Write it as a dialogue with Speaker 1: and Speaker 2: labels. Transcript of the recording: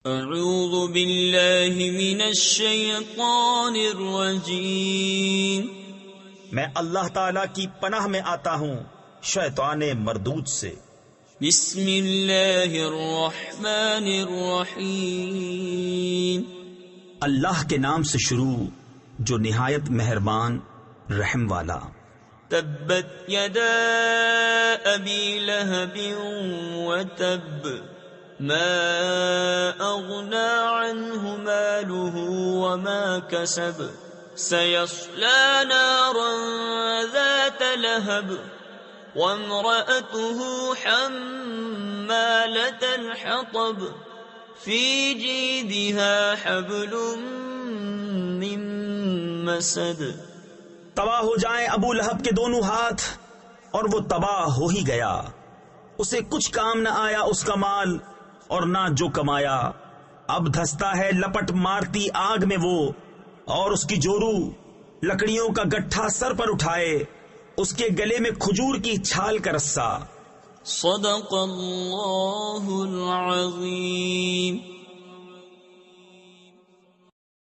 Speaker 1: اعوذ باللہ من الشیطان الرجیم،
Speaker 2: میں اللہ تعالی کی پناہ میں آتا ہوں شیطان مردود سے۔
Speaker 1: بسم اللہ الرحمن الرحیم،
Speaker 2: اللہ کے نام سے شروع جو نہایت مہربان رحم والا۔
Speaker 1: تبت یدا ابی لہب وتب، ما اغنى عنه ماله وما كسب، سيصلى نارا ذات لهب، وامرأته حمالة الحطب، في جيدها حبل من مسد۔
Speaker 2: تباہ ہو جائیں ابو لہب کے دونوں ہاتھ، اور وہ تباہ ہو ہی گیا، اسے کچھ کام نہ آیا اس کا مال اور نہ جو کمایا۔ اب دھستا ہے لپٹ مارتی آگ میں وہ، اور اس کی جورو لکڑیوں کا گٹھا سر پر اٹھائے، اس کے گلے میں کھجور کی چھال کا رسہ۔
Speaker 1: صدق اللہ